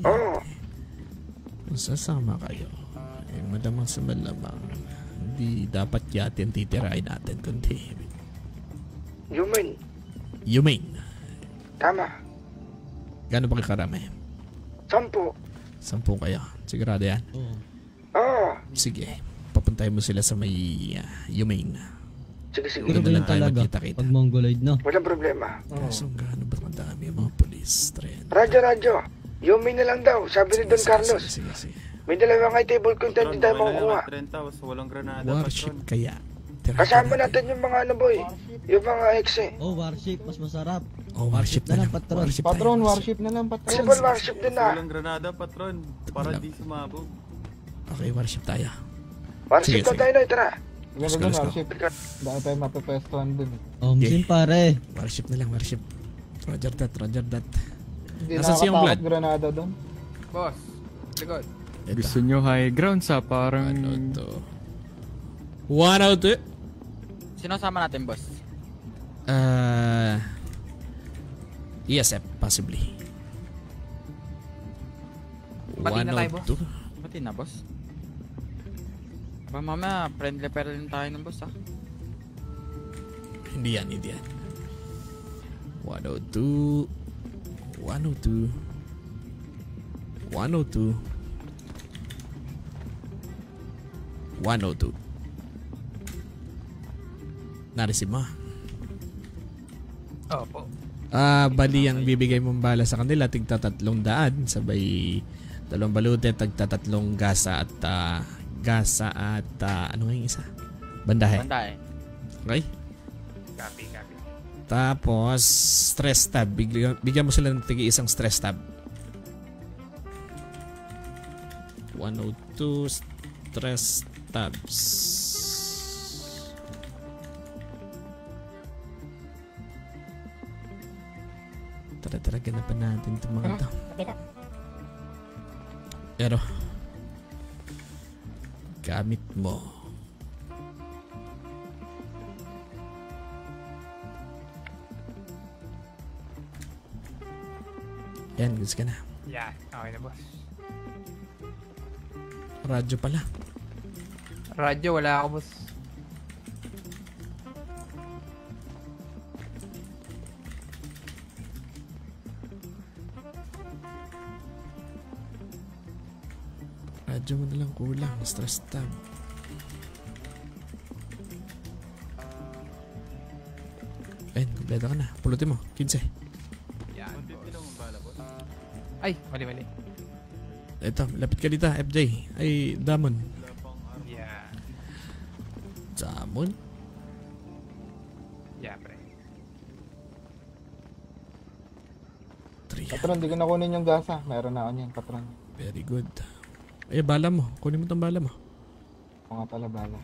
Oo. Kung sasama kayo, eh malamang sa malamang, hindi dapat yatin titirain natin, kundi Yumain. Tama. Gano'n ba kakarami? 10. 10 kayo. Sigurado yan? Oo. Sige. Papuntahin mo sila sa may Yumain. Sige. Doon na lang tayo magkita-kita. Pag Mongoloid, no? Walang problema. Kaso gano'n ba madami yung mga polis, Tren? Radyo. Yumain na lang daw, sabi ni Don Carlos. Sige. May dalawang high table content din tayo makukuha. Walang granada, Warship kaya. Kasama natin yung mga ano boy. Yung mga exe. Oh, warship. Mas masarap. Oh, warship na lang. patron. Patron, warship na lang, patron. Possible warship din na. Walang granada, patron. Para di sumabog. Okay, warship tayo. Warship na tayo na, tara. Ganda doon, warship. Dahil tayo mapepestuhan dun. Sin pare. Warship na lang, warship. Roger that. Hindi Nasaan si yung blood? granada doon. Boss, likod. Gusto nyo high ground sa parang... Ano to? 102. Sino sama natin, boss? ESF, possibly. Pati na tayo, boss. 102. Pati na, boss. Ba, mama, friendly pero rin tayo ng boss, Hindi yan. 102. 102. Na-receive mo? Opo. Bali ang bibigay mong bala sa kanila tigta 300 sabay 2 balute tagta 3 gasa at ano nga yung isa? Bandahe. Okay? Copy. Tapos stress tab. Bigyan mo sila ng tigi isang stress tab. 102 stress tabs. Tara, ganapan natin itong mga ito. Pero, gamit mo. Yan, goods ka na. Yeah, okay na, boss. Radyo pala. Radyo, wala ako, boss. Radyo mo na lang kulang. Stress tab. Ayun, kompleto ka na. Pulutin mo. 15. Yan, ay, mali. Ito, lapit ka dito. FJ. Ay, Damon. Yeah. Damon? Yeah, pre. 3. Patron, di ko nakunin yung gasa. Meron na ako niyan, patron. Very good. Ay, bala mo. Kunin mo tong bala mo. O nga pala, bala.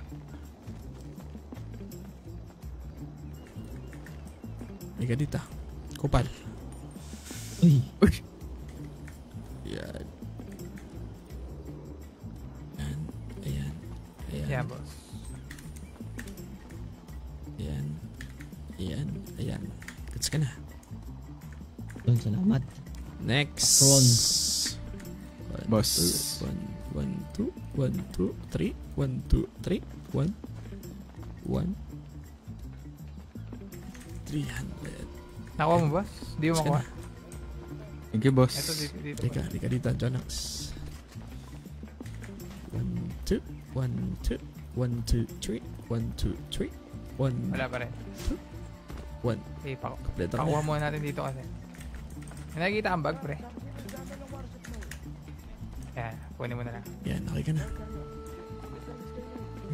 May ka dito. Kupal. Uy. Yan. Ayan. Yeah, boss. Ayan. Gets ka na. Salamat. Next. Patron. Boss. 1, 2, 1, 2, 3. 1, 2, 3. 1. 1. 300. Nakuha mo, boss? Hindi mo makuha. Thank you, boss. Ito, dito. Di ka dito, Jonax. 1, 2, 1, 2, 1, 2, 3. 1, 2, 3. 1, Wala pa rin. 1. Okay, Kompleto ka pakuha na. muna natin dito kasi. May nakikita ang bag, pre. Yan, kunin mo na lang. Yan, okay ka na.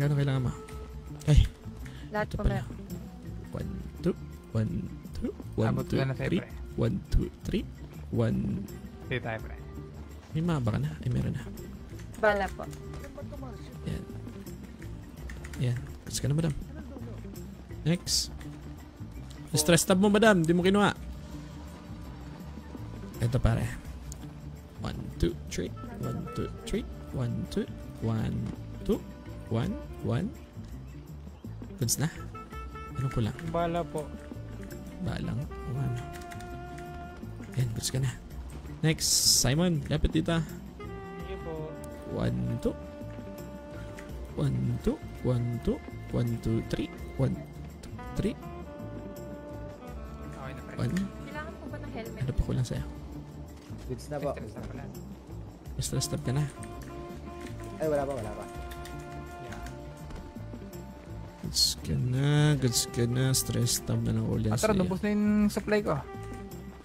Gano'n kailangan mo? Ay, Lahat ito po pala. na. 1, 2, 1, 2, 1, Abot ko na 2, sa'yo, 3. pre. 1, 2, 3. 1. Dito tayo, pre. May maba ka na? Ay, meron na. Bala po. Yan. Kasi ka na, madam. Next. Stress tab mo, madam. Di mo kinuha. Ito, pare. 1, 2, 3. 1, 2, 3. 1, 2. 1, 2. 1, 1. Goods na? Ano ko lang? Bala po. Balang. O ano? Yan, goods ka na. Next, Simon. Lapit dito. Sige po. 1, 2. 1, 2. 1, 2. 1, 2, 3. 1, 2, 3. Okay na pre. 1. Kailangan po ba ng helmet? Ano pa ko lang sa'yo? Goods na po. Stress na pala. Stressed up ka na. Ay, wala pa. Goods ka na. Stressed up na ng ulan Patron, sa'yo. nubos na yung supply ko.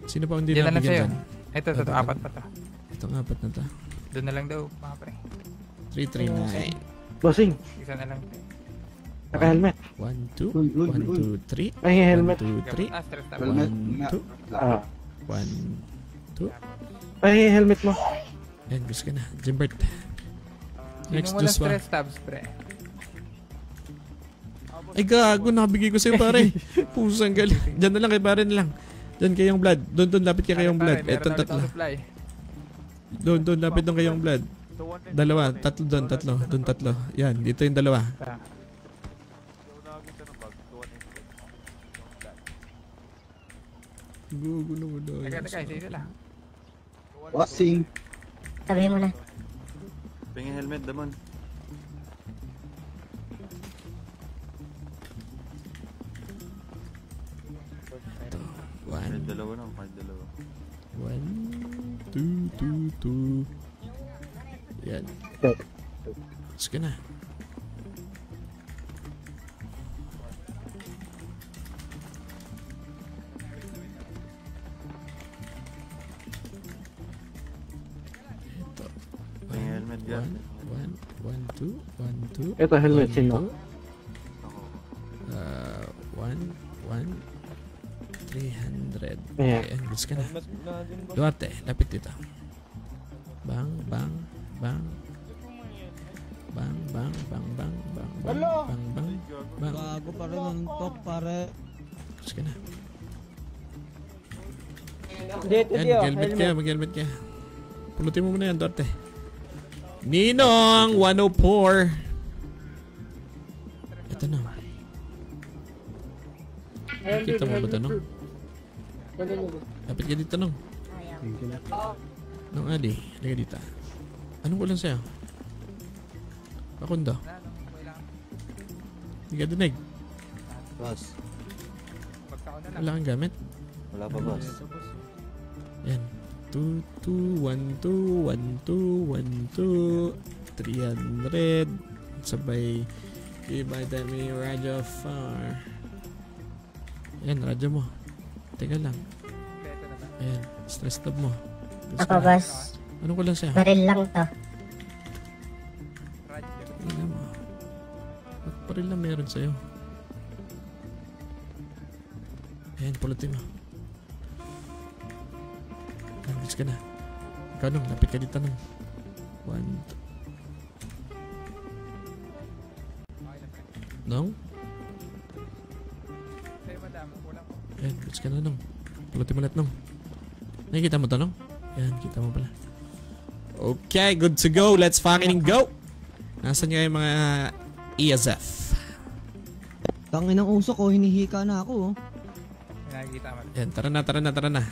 Sino pa hindi Yan na lang sa'yo. nabigyan dyan? Ito, apat pa to. Itong apat na to. Doon na lang daw, mga pre. 339. Bossing, Isa na lang. naka-helmet. 1, 2. Uy, 1, 2, 3. May helmet. 1, 2, 3. Stress na. 1, 2. Ah, 1, 2. may helmet mo. Yan, gusto ka na. Jimbert. Sino Next, mo lang Joshua. stress tabs, pre? Ay gago, nakabigay ko sa'yo pare. Pusang galing. Diyan na lang kay pare na lang. Diyan kayong blood. Doon lapit ka kayong blood. Etong tatlo. Doon lapit doon kayong blood. Dalawa, tatlo doon, tatlo. Yan, dito yung dalawa. Gugo na mo daw. Teka, isa lang. Bossing. Sabihin mo na. Pingin helmet, damon. Kahit dalawa na, kahit dalawa. 1, 2, 2, 2. Yan. Gusto ka na. Ito. Pingin helmet yan. 1, 2, 1, 2. Ito, helmet, sino? 1, 300. Ayan. Ayan, gusto ka na. Duarte, lapit dito. Bang, bang, bang. Bang, bang, bang, bang, bang, bang, bang, bang, bang. Bago pa rin ang talk, pare. Gusto ka na. Yan, mag-helmet ka. Pulutin mo muna yan, Duarte. Ninong 104. Ito na. Kita mo ba ito, Nong? Lapit ka dito, Nong. Nong Ali, halika dito. Anong ulan sa'yo? Pakundo. Hindi ka dinig. Boss. Wala kang gamit? Wala pa, boss. Yan. 2, 2, 1, 2, 1, 2, 1, 2, 300. Sabay. By the may radyo far. Yan, radyo mo. Teka lang. Ayan, stress tab mo. Ako, boss. Anong ko lang siya? Baril lang to. Tingnan mo. Ba't pa rin lang meron sa'yo? Ayan, pulutin mo. Nandis ka na. Ikaw nung, lapit ka dito nung. 1, 2. Nung? Ayan, gusto ka na nung. Pulutin mo lahat nung. Nakikita mo to nung? Ayan, kita mo pala. Okay, good to go. Let's fucking go! Nasaan nga yung mga ESF? Tangin ng usok ko, hinihika na ako. Nakikita mo. Ayan, tara na.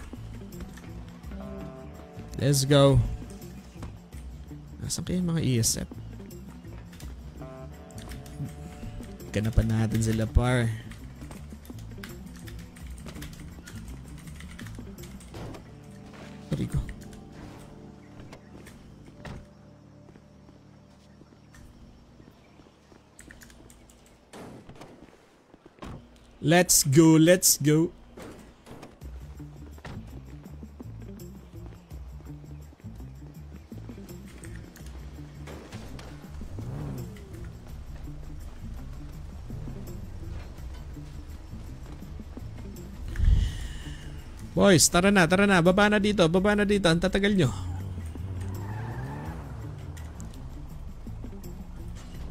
Let's go. Nasaan kayo yung mga ESF? Ganapan natin sila, par. Rico. Let's go. Boys, tara na. Baba na dito. Ang tatagal nyo.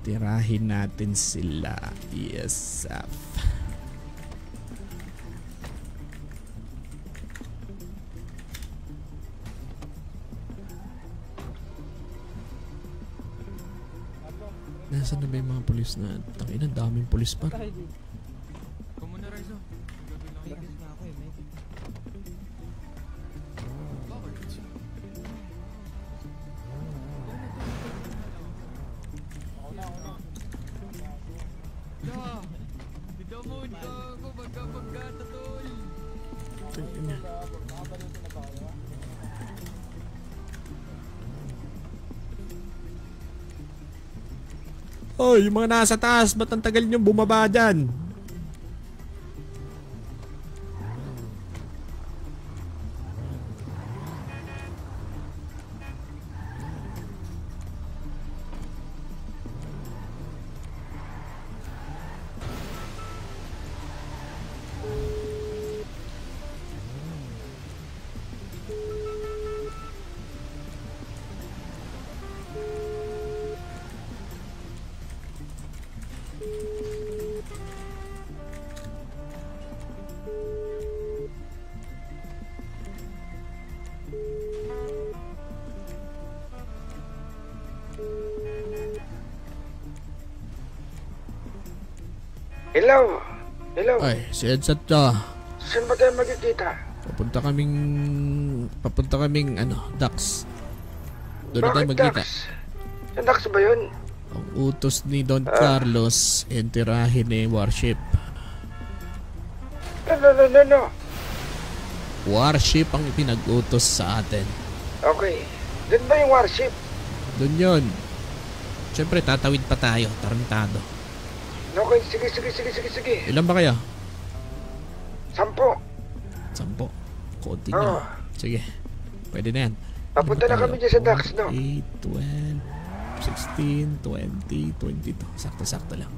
Tirahin natin sila. ESF. Nasaan na ba yung mga polis na? Tangina, daming polis pa. Kumuna, Rizzo. Vegas na ako eh, mate. Oh, yung mga nasa taas, ba't ang tagal nyo bumaba dyan? Hello? Hello? Ay, si Edsat to. Saan ba tayo magkikita? Papunta kaming, Dax. Doon na tayo Bakit magkita. Dax? Saan Dax ba yun? Ang utos ni Don Carlos, entirahin ni Warship. No. Warship ang pinag-utos sa atin. Okay. Doon ba yung warship? Doon yun. Siyempre, tatawid pa tayo. Tarantado. Okay, sige. Ilan ba kayo? 10. 10. Konti nyo. Sige. Pwede na yan. Papunta na kami dyan sa Dax, no? 8, 12, 16, 20, 22. Sakto-sakto lang.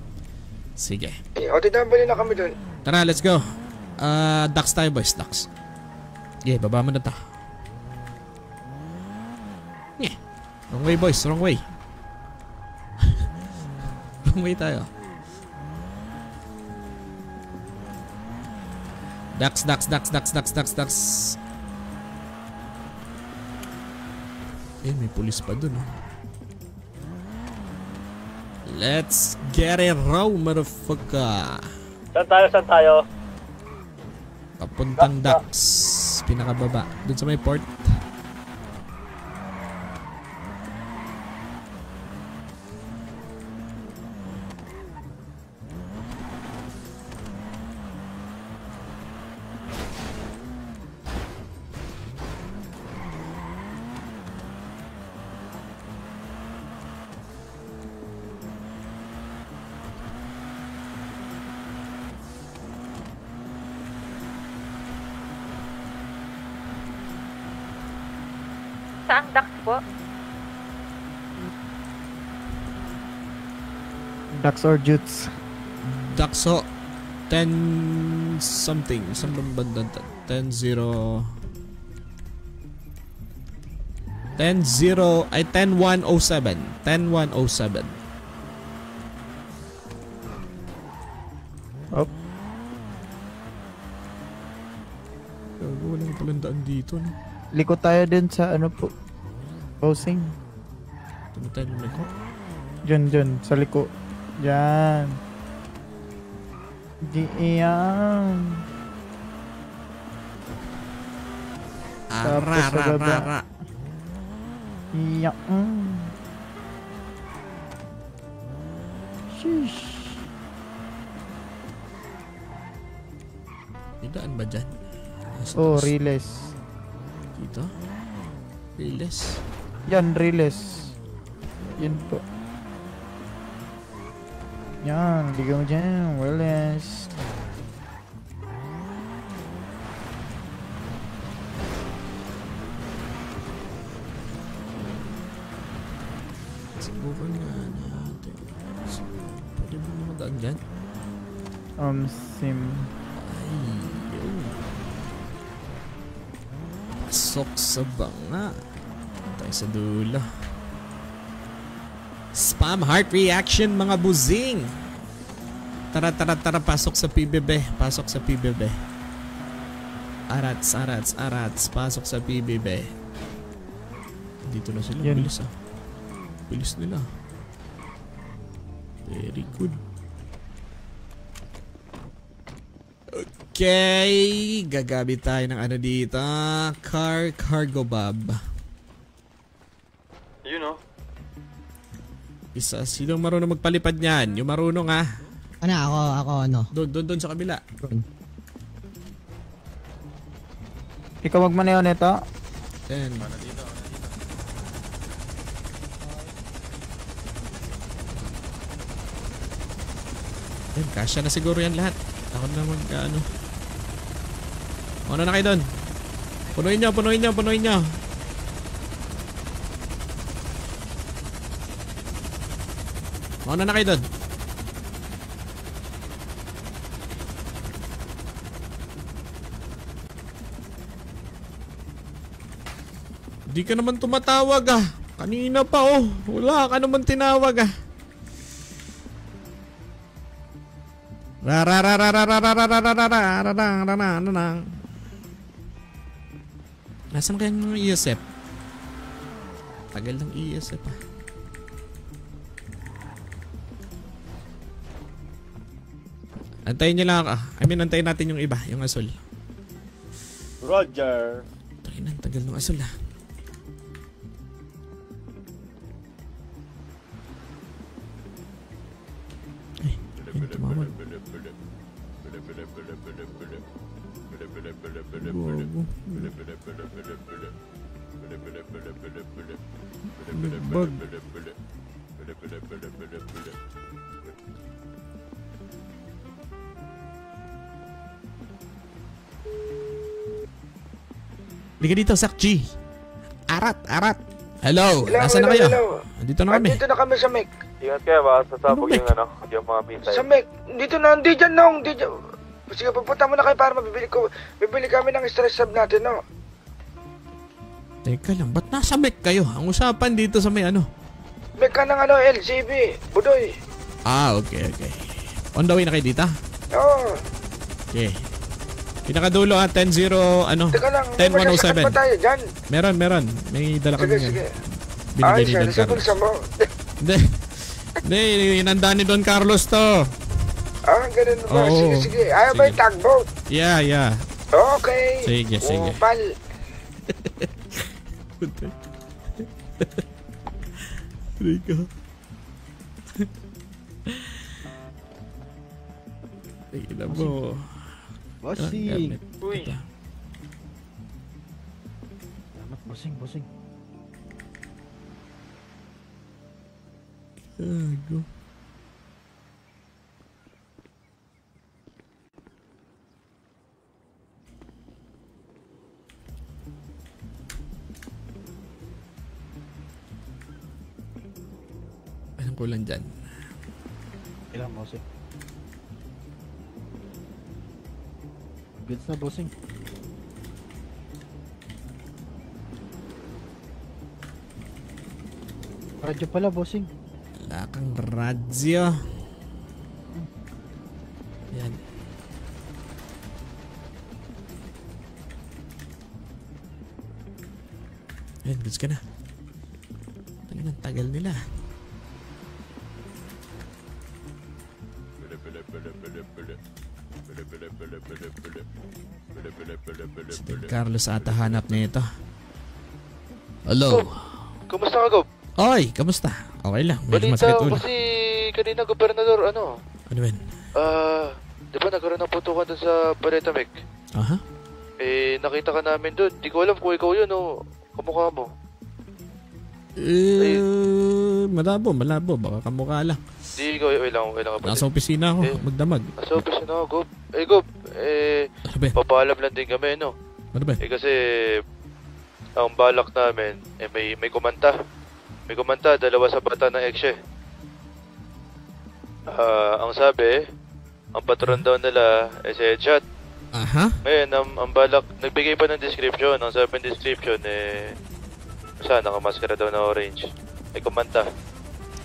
Sige. O, tinambali na kami doon. Tara, let's go. Dax tayo, boys. Dax. Yeah, baba mo na to. Yeah. Wrong way, boys. Wrong way. Wrong way tayo. Dax. Eh, may pulis pa dun, oh. Let's get it raw, motherfucker. Saan tayo? Papuntang Dax. Pinakababa. Dun sa may port. Saan Dax po? Dax or Jutes. Daxo 10 something. Saan bang banda? 10-0 ay 10-107. 10-107. Up. Walang palang daan dito, no? Liko tayo din sa ano po. Housing. Tumit tayo ng liko. Diyan, sa liko. Diyan. Diyan. Tapos sa baba. Iyan. Sheesh. May daan ba dyan? Oh, Riles. Dito? Riles? Yan, Riles. Yan po. Yan, ligaw dyan. Riles. Subukan nga natin. Pwede ba mamadaan dyan? Sim. Ay, yun. Pasok sa banga. Tayo sa dulo. Spam heart reaction, mga buzing. Tara, pasok sa PBB. Pasok sa PBB. Arats. Pasok sa PBB. Dito na sila. Yan. Bilis, ah. Bilis nila. Very good. Okay, gagamit tayo ng ano dito. Cargo Bob. You know. Isa, sino marunong magpalipad niyan? Yung marunong, ah. Ako, ano? Doon sa kabila. Ikaw magmaneho nito? 10. Yan, kasya na siguro yan lahat. Ako na ano. Ano na kayo doon? Punuin nyo. Ano na kayo doon? Di ka naman tumatawag ah. Kanina pa oh. Wala ka naman tinawag ah. Nasaan kaya ng ESF? Tagal ng ESF ah. Antayin nyo lang ako. Antayin natin yung iba, yung asul. Roger. Tagal ng asul ah. Ay, tumawag. Bag. Liga dito, Sakji. Arat. Hello, nasaan na kayo? Andito na kami. Andito na kami sa Mek. Ingat kayo ba? Sasabog Ano, yung mga pintay. Sa Mek. Dito na, hindi dyan, Nong. Hindi dyan. Sige, pupunta mo na kayo para bibili kami ng stress sub natin, no? Teka lang, ba't nasa Mek kayo? Ang usapan dito sa may ano? Mek ka ng LCB, Budoy. Ah, okay. On the way na kayo dito? Oo. Okay. Pinakadulo 10-0, Teka lang, 10-107. pa tayo dyan. Meron. May dala kami Sige. Binigay ni siya, Don sa Carlos. bulsa mo. Hindi, inanda ni Don Carlos to. Ganun ba? Oo. Sige. Ayaw ba yung tugboat? Yeah. Okay. Sige. Pal. Rico. Tignan mo. Bossing. Uy. Salamat, bossing. Gago. Anong kulang dyan? Ilang, bossing. Goods na, bossing. Radyo pala, bossing. Wala kang radyo. Yan. Ayan, goods ka na. Ang tagal nila. Si Don Carlos ata hanap nito. Hello. Kumusta ka, Gob? Oy, kamusta? Okay lang. Medyo masakit ulo. Kasi kanina, gobernador, Ano ba? di ba nagkaroon ng putukan doon sa Baleta Mek? Aha. Nakita ka namin doon. Di ko alam kung ikaw yun o kamukha mo. Malabo. Baka kamukha lang. Di ikaw, ilang ka ba? Nasa opisina ako, magdamag. Nasa office na ako, Gob. Gob, Ano ba? papaalam lang din kami, no? Ano ba? Kasi ang balak namin, may kumanta. May kumanta, 2 sa bata ng Eksye. Ang sabi, ang patron daw nila si Headshot. Aha. Ngayon, ang balak, nagbigay pa ng description. Ang sabi ng description, nakamaskara daw na orange. May kumanta.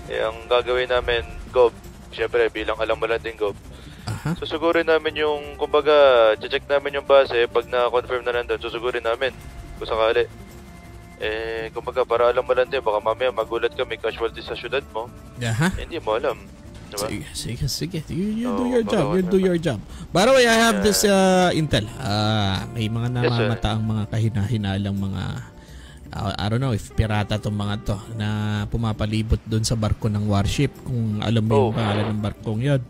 Ang gagawin namin, Gob, syempre bilang alam mo lang din, Gob. Aha. Susugurin namin yung, kumbaga, check namin yung base. Pag na-confirm na nandun, susugurin namin. Kung sakali. Kumbaga, para alam mo lang din, baka mamaya magulat kami casualty sa syudad mo. Aha. Hindi mo alam. Diba? Sige. You do your job. You do your job. By the way, I have this intel. May mga namamataang mga kahina-hinalang mga I don't know if pirata tong mga to na pumapalibot doon sa barko ng warship. Kung alam mo yung pangalan ng barkong yun.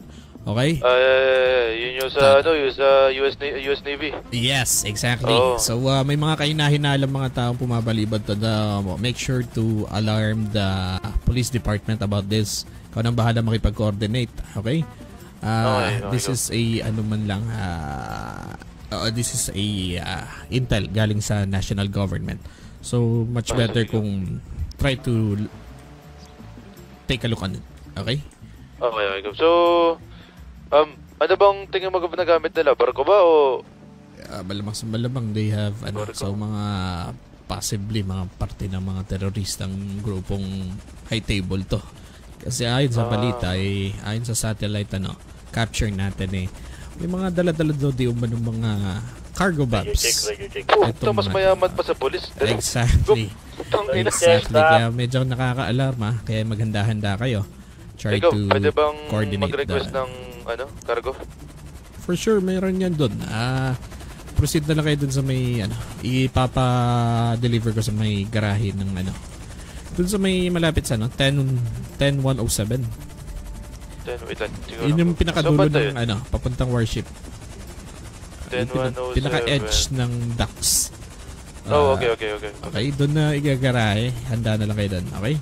Okay? Yun yung sa, yung sa US Navy. Yes, exactly. Oh. So, may mga kahina-hinalang mga taong pumabalibad to. Make sure to alarm the police department about this. Ikaw nang bahala makipag-coordinate. Okay? This is a ano man lang this is a intel galing sa national government. So much better kung try to take a look on it. Okay? Okay. So, ano bang tingin mo na gamit nila? Barko ba o... Malamang they have so mga possibly mga parte ng mga teroristang grupong high table to. Kasi ayon sa balita ayon sa satellite capture natin may mga dala-dala daw di umano mga cargo bombs. Ito mas mayaman pa sa pulis. Exactly. Kaya medyo nakaka-alarma kaya maghanda-handa kayo. Try Ikaw, to pwede bang coordinate mag-request ng cargo? For sure, mayroon yan doon. Proceed na lang kayo doon sa may ipapa-deliver ko sa may garahe ng doon sa may malapit sa 10107. Wait lang. Yun yung pinakadulo ng papuntang warship. 10107. Pinaka-edge ng docks. Okay. Okay, doon na igagarahe. Handa na lang kayo doon. Okay?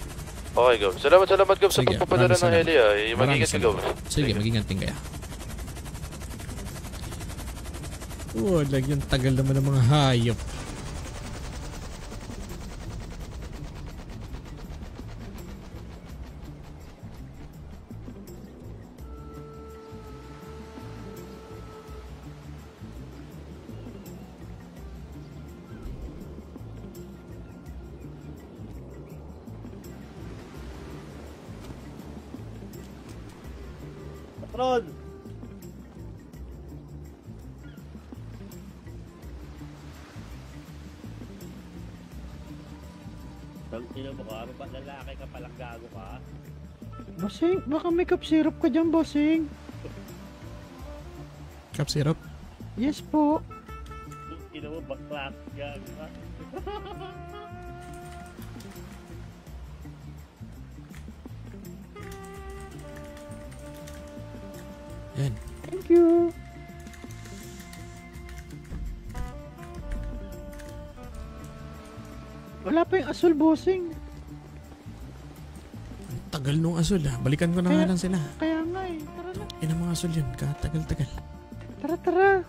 Okay, Gov. Salamat, Gov, sa Sige, pagpapadala ng heli. Mag-ingat ka, Gov. Sige, mag-ingat din kaya. Lagyan tagal naman ng mga hayop. Patron! Tangina mo ka, ba't lalaki ka palang gago ka? Bossing, baka may cup syrup ka dyan, bossing. Cup syrup? Yes po. Tangina mo, baklas gago ka. Yan. Thank you. Wala pa yung asul, bossing. Tagal nung asul Balikan ko na nga lang sila. Kaya nga tara na. Yan ang mga asul yun. Katagal-tagal. Tara.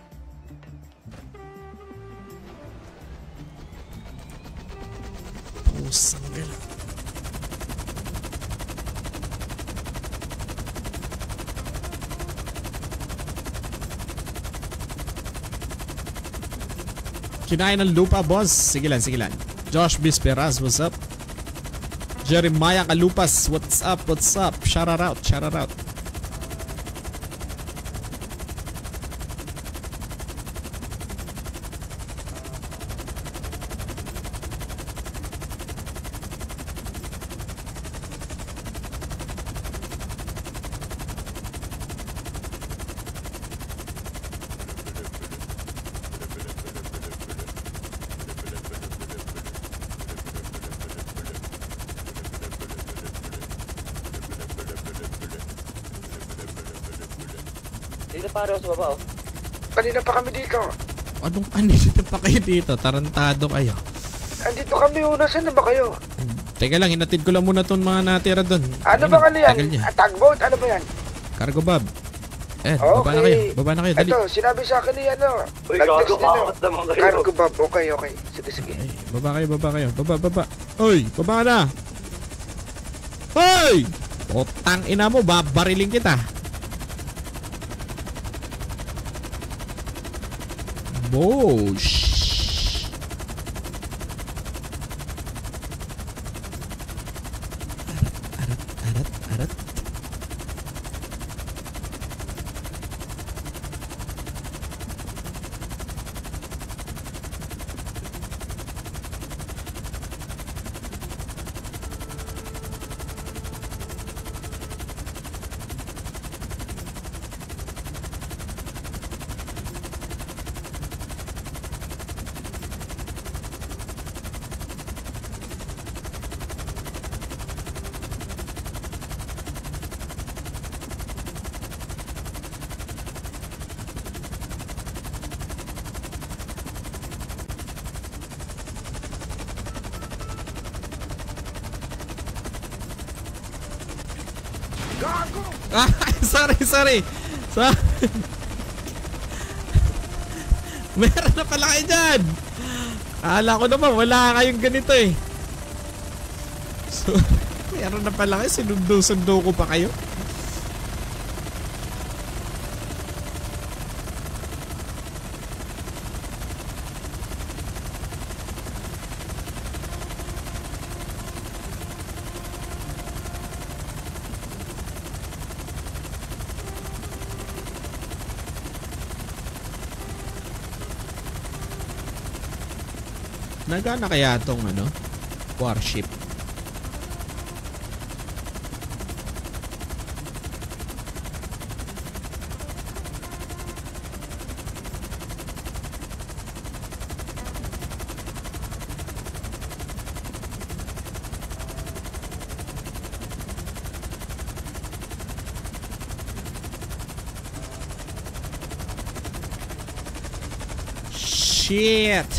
Pusang gala. Kinain ng lupa, boss. Sige lang. Josh Bisperas, what's up? Jeremiah Kalupas, what's up? Shout out. Kanina pa kami dito. Anong andito pa kayo dito? Tarantado kayo. Andito kami una. Saan na ba kayo? Teka lang, hinatid ko lang muna itong mga natira doon. Ano ba yan? Tugboat? Ano ba yan? Cargo Bob. Baba na kayo, dali. Ito, sinabi sa akin ni nag-text nito. Cargo Bob, okay. Sige. Ay, baba kayo. Baba. Oy, baba na. Hoy! Putang ina mo, babariling kita. Bosh. Arat. Sa... Meron na pala kayo dyan! Akala ko naman, wala kayong ganito eh. So, meron na pala kayo, sinundo-sundo ko pa kayo. Nagana kaya tong ano, warship? Shit!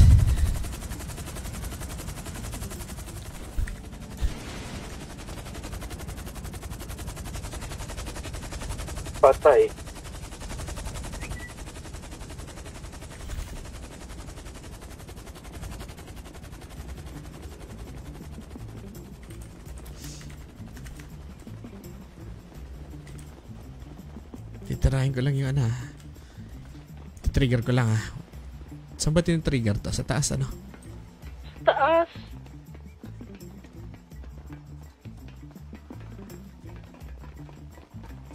Patay. Titirahin ko lang yung ano. Trigger ko lang ah. Saan ba trigger to? Sa taas ano? Taas.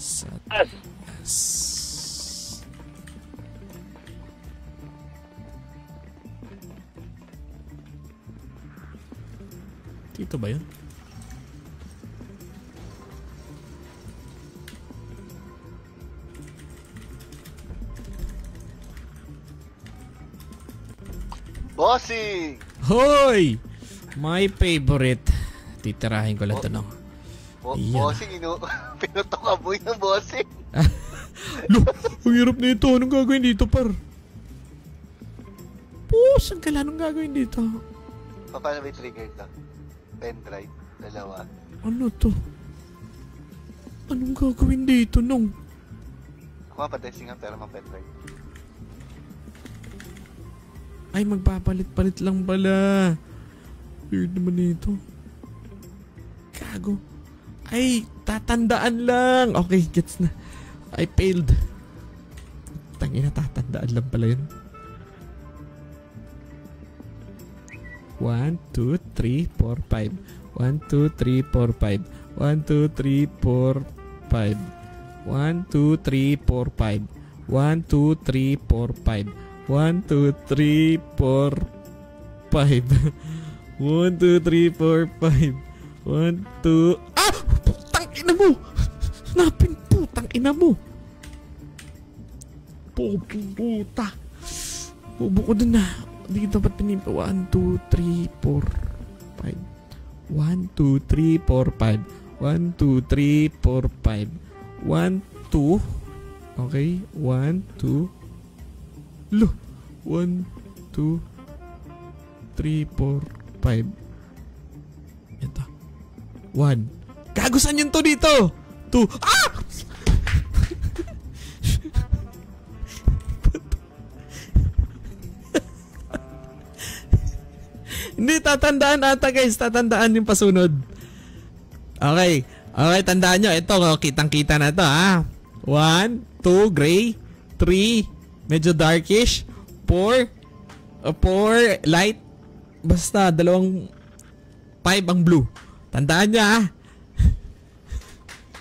Sa Taas. taas. Dito ba yun? Bossing! Hoy! My favorite. Titirahin ko lang to no. Ayan. Bossing, pinutok ka mo yung bossing. Lo, ang hirap na ito. Anong gagawin dito, par? Pus, ang kala. Anong gagawin dito? Paano may trigger ka? Pendrive, dalawa. Ano to? Anong gagawin dito, nung? Ako patesting ang pera mga pendrive. Ay, magpapalit-palit lang pala. Weird naman ito. Gago. Ay, tatandaan lang. Okay, gets na. I failed. Tangina, tatandaan lang pala yun. 1, 2, 3, 4, 5. 1, 2, 3, 4, 5. 1, 2, 3, 4, 5. 1, 2, 3, 4, 5. 1, 2, 3, 4, 5. 1, 2, 3, 4, 5. 1, 2, 3, 4, 5. 1, 2... Ah! Putang ina mo! Hanapin, putang ina mo! Puta! Bubo ko dun na. Hindi dapat pinimpa. 1, 2, 3, 4, 5. 1, 2, 3, 4, 5. 1, 2, 3, 4, 5. 1, 2. Okay. 1, 2. Lo! 1, 2, 3, 4, 5. Ito. 1. Gago, saan yun to dito? 2. Ah! Hindi, tatandaan ata guys. Tatandaan yung pasunod. Okay. Okay, tandaan nyo. Ito, kitang-kita na to ha. 1, 2, gray. 3, medyo darkish. 4 light. Basta 5 ang blue. Tandaan niya ah.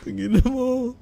Tingnan mo.